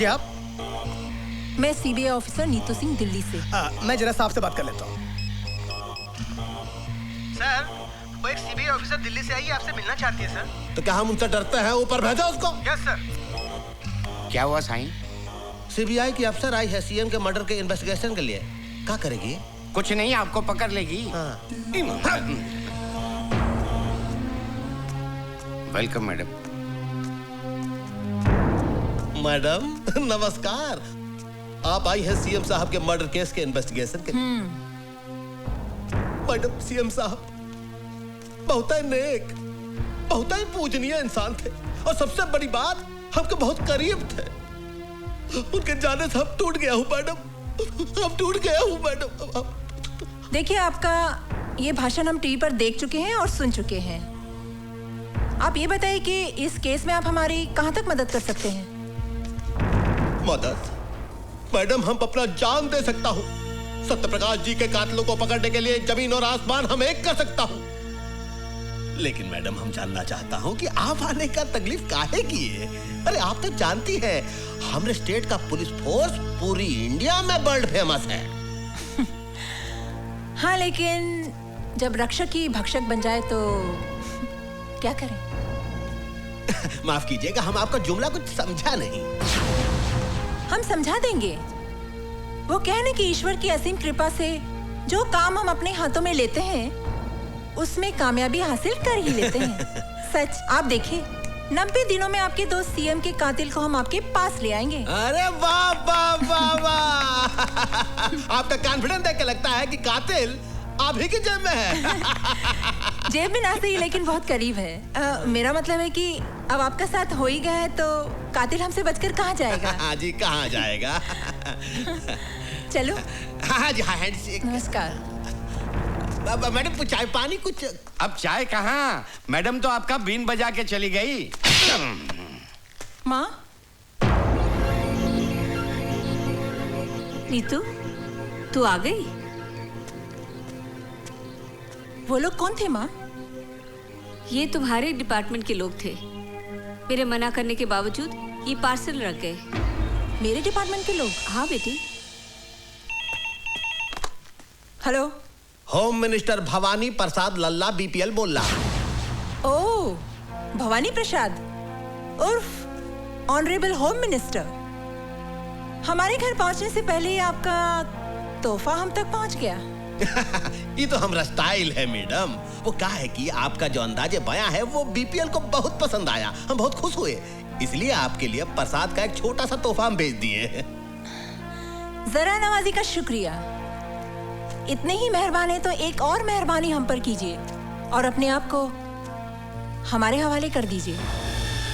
जी आप? मैं CBI officer Neetu Singh, Delhi से। मैं जरा साहब से बात कर लेता हूँ। सर, वो एक सीबीआई ऑफिसर दिल्ली से आई है, आपसे मिलना चाहती है सर। तो क्या हम उनसे डरते हैं? ऊपर भेजा उसको। Yes sir. क्या हुआ साईं? सीबीआई की अफसर आई है सीएम के मर्डर के इन्वेस्टिगेशन के लिए। क्या करेगी? कुछ नहीं, आपको पकड़ लेगी। Welcome madam. मैडम नमस्कार। आप आई है सीएम साहब के मर्डर केस के इन्वेस्टिगेशन के लिए। मैडम सीएम साहब बहुत ही नेक, बहुत ही पूजनीय इंसान थे और सबसे बड़ी बात हमके बहुत करीब थे। उनके जाने से हम टूट गया हूँ मैडम, हम टूट गया हूँ मैडम। देखिए, आपका ये भाषण हम टीवी पर देख चुके हैं और सुन चुके हैं। आप ये बताइए कि इस केस में आप हमारी कहाँ तक मदद कर सकते हैं? मदद? मैडम हम अपना जान दे सकता हूँ। सत्यप्रकाश जी के कातिलों को पकड़ने के लिए जमीन और आसमान हम एक कर सकता हूँ। लेकिन मैडम हम जानना चाहता हूँ कि आप आने का तकलीफ काहे की है? अरे आप तो जानती हैं हमारे स्टेट का पुलिस फोर्स पूरी इंडिया में वर्ल्ड फेमस है। हाँ, लेकिन जब रक्षक ही भक्षक बन जाए तो क्या करें? माफ कीजिएगा, हम आपका जुमला कुछ समझा नहीं। हम समझा देंगे। वो कहने कि ईश्वर की असीम कृपा से जो काम हम अपने हाथों में लेते हैं उसमें कामयाबी हासिल कर ही लेते हैं। सच, आप देखिए 90 दिनों में आपके दोस्त सीएम के कातिल को हम आपके पास ले आएंगे। अरे वाह वाह वाह वाह। आपका कॉन्फिडेंस देख के लगता है कि कातिल आप ही की जेब में है। जेब में ना सही, लेकिन बहुत करीब है। मेरा मतलब है कि अब आपका साथ हो ही गया है तो कातिल हमसे बचकर कहाँ जाएगा? हाँ जी, कहाँ जाएगा? चलो। हाँ जी, हाँ हैंडशेक। नमस्कार। मैडम कुछ चाय पानी कुछ? अब चाय कहाँ, मैडम तो आपका बीन बजा के चली गई। माँ, नीतू तू आ गई? वो लोग कौन थे माँ? ये तुम्हारे डिपार्टमेंट के लोग थे। मेरे मना करने के बावजूद ये पार्सल रख गए। मेरे डिपार्टमेंट के लोग? हाँ बेटी। हेलो, होम मिनिस्टर भवानी प्रसाद लल्ला बीपीएल बोल रहा। ओह, भवानी प्रसाद उर्फ ऑनरेबल होम मिनिस्टर। हमारे घर पहुंचने से पहले ही आपका तोहफा हम तक पहुंच गया। ये तो हमारा स्टाइल है मैडम। वो क्या है कि आपका जो अंदाजे बयां है वो बीपीएल को बहुत पसंद आया, हम बहुत खुश हुए, इसलिए आपके लिए प्रसाद का एक छोटा सा तोहफा हम भेज दिए। जरा नवाजी का शुक्रिया। इतने ही मेहरबान है तो एक और मेहरबानी हम पर कीजिए और अपने आप को हमारे हवाले कर दीजिए।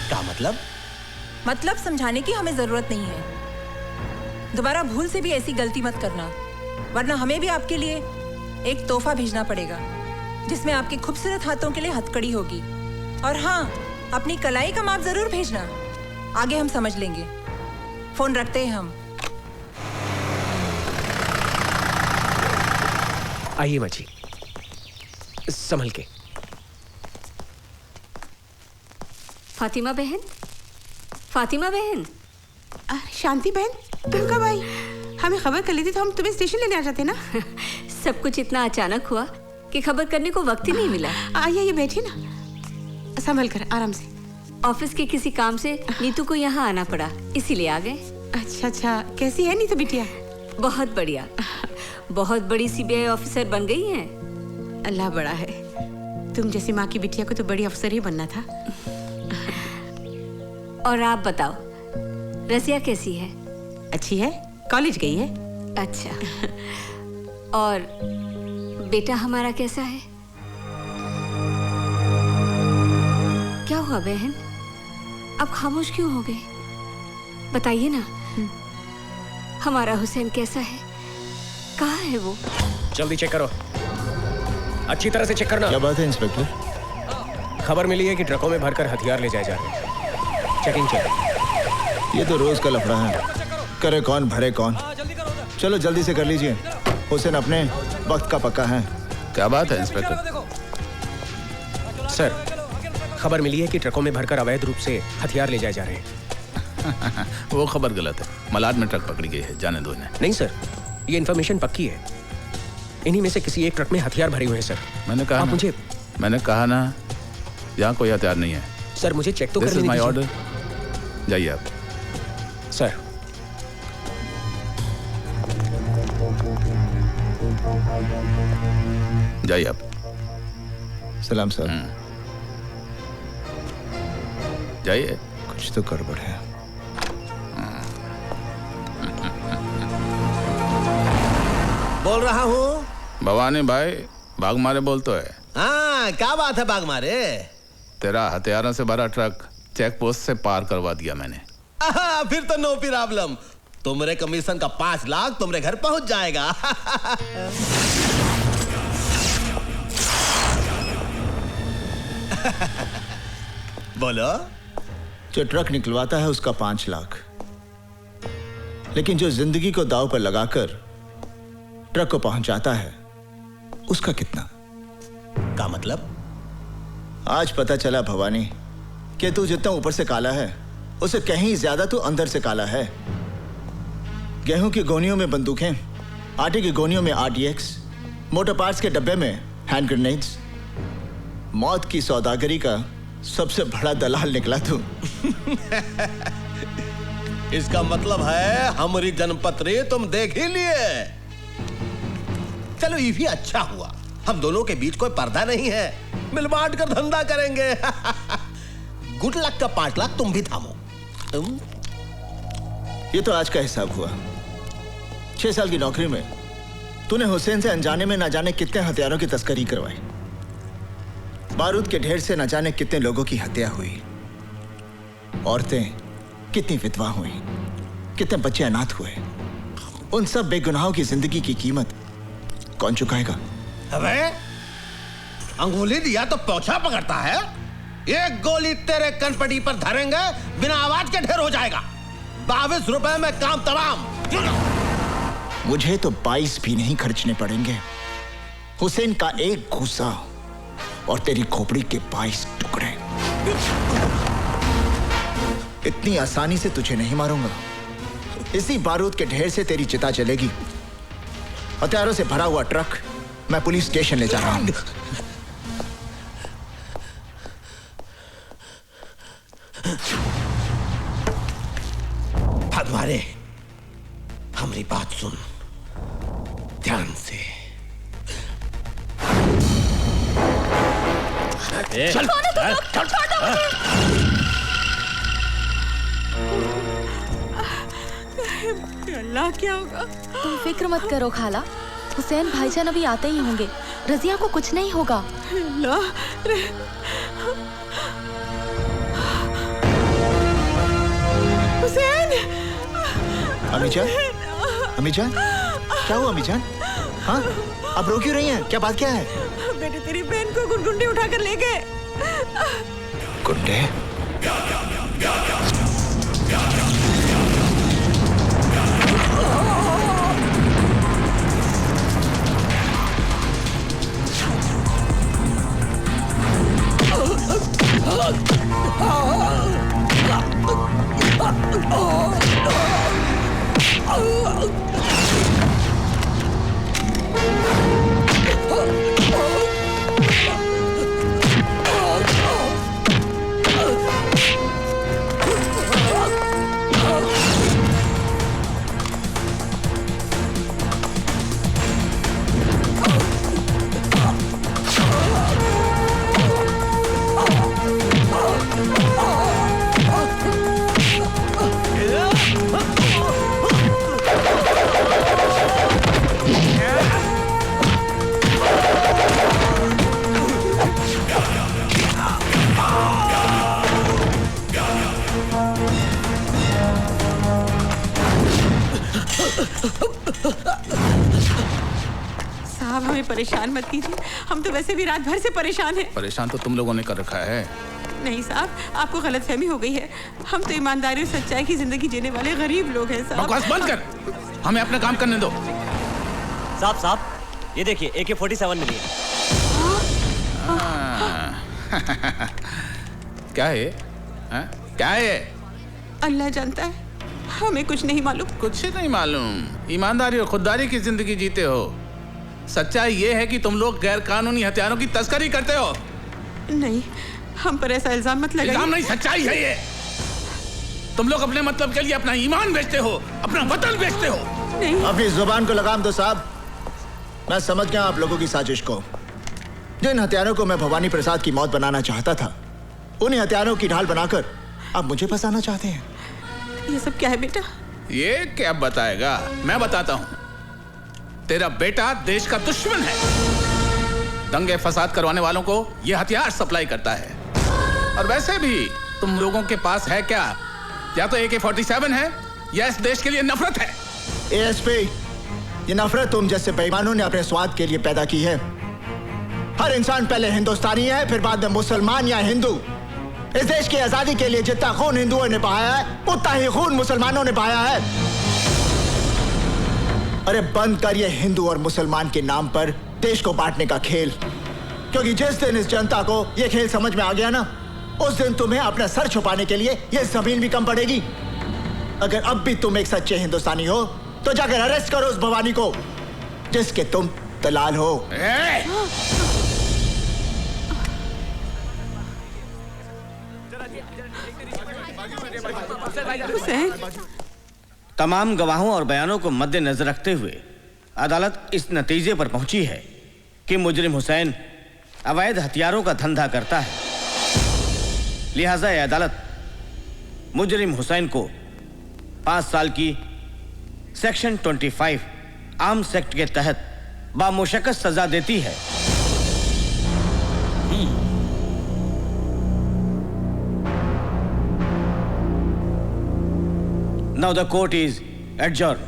क्या मतलब? मतलब समझाने की हमें जरूरत नहीं है। दोबारा भूल से भी ऐसी गलती मत करना, वरना हमें भी आपके लिए एक तोहफा भेजना पड़ेगा जिसमें आपके खूबसूरत हाथों के लिए हथकड़ी होगी। और हाँ, अपनी कलाई का माप जरूर भेजना, आगे हम समझ लेंगे। फोन रखते हैं हम। आइए माँ जी, संभल के। फातिमा बहन, फातिमा बहन। शांति बहन, तुम कब आई? हमें खबर कर ली थी तो हम तुम्हें स्टेशन लेने आ जाते ना। सब कुछ इतना अचानक हुआ कि खबर करने को वक्त ही नहीं मिला। आइए बैठिए ना, संभल कर, आराम से। ऑफिस के किसी काम से नीतू को यहाँ आना पड़ा, इसीलिए आ गए। अच्छा, कैसी है नीतू बिटिया? बहुत बढ़िया, बहुत बड़ी सीबीआई ऑफिसर बन गई हैं। अल्लाह बड़ा है, तुम जैसी माँ की बिटिया को तो बड़ी अफसर ही बनना था। और आप बताओ, रसिया कैसी है? अच्छी है, कॉलेज गई है। अच्छा, और बेटा हमारा कैसा है? क्या हुआ बहन, अब खामोश क्यों हो गए? बताइए ना, हमारा हुसैन कैसा है? कहाँ है वो? जल्दी चेक करो, अच्छी तरह से चेक करना। क्या बात है इंस्पेक्टर? खबर मिली है कि ट्रकों में भरकर हथियार ले जाए जा रहे हैं। Checking check. ये तो रोज का लफड़ा है, करे कौन भरे कौन। चलो जल्दी से कर लीजिए, हुसैन अपने वक्त का पक्का है। क्या बात है इंस्पेक्टर? सर, खबर मिली है कि ट्रकों में भरकर अवैध रूप से हथियार ले जाए जा रहे हैं। वो खबर गलत है। मलाड में ट्रक पकड़ी गई है, जाने दो इन्हें। नहीं सर, ये इन्फॉर्मेशन पक्की है। इन्हीं में से किसी एक ट्रक में हथियार भरे हुए हैं सर। मैंने कहा ना यहाँ कोई हथियार नहीं है। सर मुझे चेक तो This करने is my दीजिए। order. जाइए आप। सर जाइए आप। सलाम सर। जाइए। कुछ तो गड़बड़ है। बोल रहा हूँ। भवानी भाई, भाग मारे बोल तो है। हाँ, क्या बात है बाग मारे? तेरा हथियारों से भरा ट्रक चेक पोस्ट से पार करवा दिया मैंने। फिर तो नो प्रॉब्लम। तुम्हारे कमीशन का 5 लाख तुम्हारे घर पहुंच जाएगा। बोलो। जो ट्रक निकलवाता है उसका 5 लाख, लेकिन जो जिंदगी को दांव पर लगाकर ट्रक को पहुंचाता है उसका कितना? का मतलब? आज पता चला भवानी कि तू जितना ऊपर से काला है उससे कहीं ज्यादा तू अंदर से काला है। गेहूं की गोनियों में बंदूकें, आटे की गोनियों में RTX, मोटर पार्ट्स के डब्बे में हैंड ग्रेनेड्स। मौत की सौदागरी का सबसे बड़ा दलाल निकला तू। इसका मतलब है हमारी जन्मपत्री तुम देख ही लिए। चलो ये भी अच्छा हुआ, हम दोनों के बीच कोई पर्दा नहीं है, मिल बांट कर धंधा करेंगे। गुड लक का 5 लाख तुम भी थामो। ये तो आज का हिसाब हुआ। 6 साल की नौकरी में तूने हुसैन से अनजाने में ना जाने कितने हथियारों की तस्करी करवाई, बारूद के ढेर से न जाने कितने लोगों की हत्या हुई, औरतें कितनी विधवा हुई, कितने बच्चे अनाथ हुए। उन सब बेगुनाहों की जिंदगी की कीमत कौन चुकाएगा? अबे अंगुली दिया तो पोछा पकड़ता है। एक गोली तेरे कनपटी पर धरेंगे, बिना आवाज के ढेर हो जाएगा। 22 रुपए में काम तमाम। मुझे तो 22 भी नहीं खर्चने पड़ेंगे। हुसैन का एक घूसा और तेरी खोपड़ी के 22 टुकड़े। इतनी आसानी से तुझे नहीं मारूंगा। इसी बारूद के ढेर से तेरी चिता चलेगी। हथियारों से भरा हुआ ट्रक मैं पुलिस स्टेशन ले जा रहा हूं। भगवाने, हमारी बात सुन ध्यान से। चल, अल्लाह क्या होगा? तुम फिक्र मत करो खाला, हुसैन भाईजान अभी आते ही होंगे। रजिया को कुछ नहीं होगा। हुसैन! अमीजान, अमीजान, क्या हुआ अमीजान? हाँ, आप रो क्यों रही हैं? क्या बात क्या है? बेटे तेरी बहन को गुंडे उठाकर ले गए। गुंडे? साहब हमें परेशान मत कीजिए, हम तो वैसे भी रात भर से परेशान हैं। परेशान तो तुम लोगों ने कर रखा है। नहीं साहब, आपको गलतफहमी हो गई है। हम तो ईमानदारी और सच्चाई की जिंदगी जीने वाले गरीब लोग हैं साहब। बकवास बंद कर, हमें अपना काम करने दो। साहब ये देखिए AK-47 मिली है। क्या है? क्या है? अल्लाह जानता है, हमें कुछ नहीं मालूम। कुछ नहीं मालूम। ईमानदारी और खुददारी की जिंदगी जीते हो। सच्चाई ये है कि तुम लोग गैर कानूनी हथियारों की तस्करी करते हो। नहीं, हम पर ऐसा इल्जाम मत लगाइए। इल्जाम नहीं, सच्चाई है ये। तुम लोग अपने मतलब के लिए अपना ईमान बेचते हो, अपना वतन बेचते हो। नहीं। अपनी जुबान को लगाम दो साहब। मैं समझ गया आप लोगों की साजिश को। जिन हथियारों को मैं भवानी प्रसाद की मौत बनाना चाहता था, उन्हीं हथियारों की ढाल बनाकर आप मुझे फंसाना चाहते हैं। ये सब क्या है बेटा? ये क्या बताएगा, मैं बताता हूं। तेरा बेटा देश का दुश्मन है। दंगे फसाद करवाने वालों को ये हथियार सप्लाई करता है। और वैसे भी तुम लोगों के पास है क्या? या तो AK-47 है या इस देश के लिए नफरत है। ASP, ये नफरत तुम जैसे बेईमानों ने अपने स्वाद के लिए पैदा की है। हर इंसान पहले हिंदुस्तानी है, फिर बाद में मुसलमान या हिंदू। इस देश की आजादी के लिए जितना खून हिंदुओं ने बहाया है, उतना ही खून मुसलमानों ने बहाया है। अरे बंद कर ये हिंदू और मुसलमान के नाम पर देश को बांटने का खेल। क्योंकि जिस दिन इस जनता को ये खेल समझ में आ गया ना, उस दिन तुम्हें अपना सर छुपाने के लिए ये जमीन भी कम पड़ेगी। अगर अब भी तुम एक सच्चे हिंदुस्तानी हो तो जाकर अरेस्ट करो उस भवानी को जिसके तुम दलाल हो। तमाम गवाहों और बयानों को मद्देनजर रखते हुए अदालत इस नतीजे पर पहुंची है कि मुजरिम हुसैन अवैध हथियारों का धंधा करता है। लिहाजा यह अदालत मुजरिम हुसैन को 5 साल की सेक्शन 25 आर्म्स एक्ट के तहत बामुशक्कत सजा देती है। Now the court is adjourned.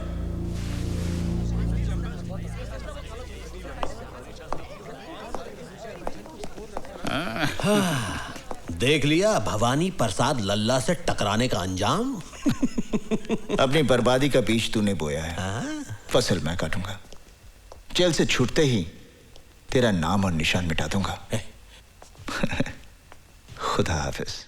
देख लिया भवानी प्रसाद लल्ला से टकराने का अंजाम। अपनी बर्बादी का बीज तूने बोया है, फसल मैं काटूंगा। जेल से छूटते ही तेरा नाम और निशान मिटा दूंगा। खुदा हाफिज।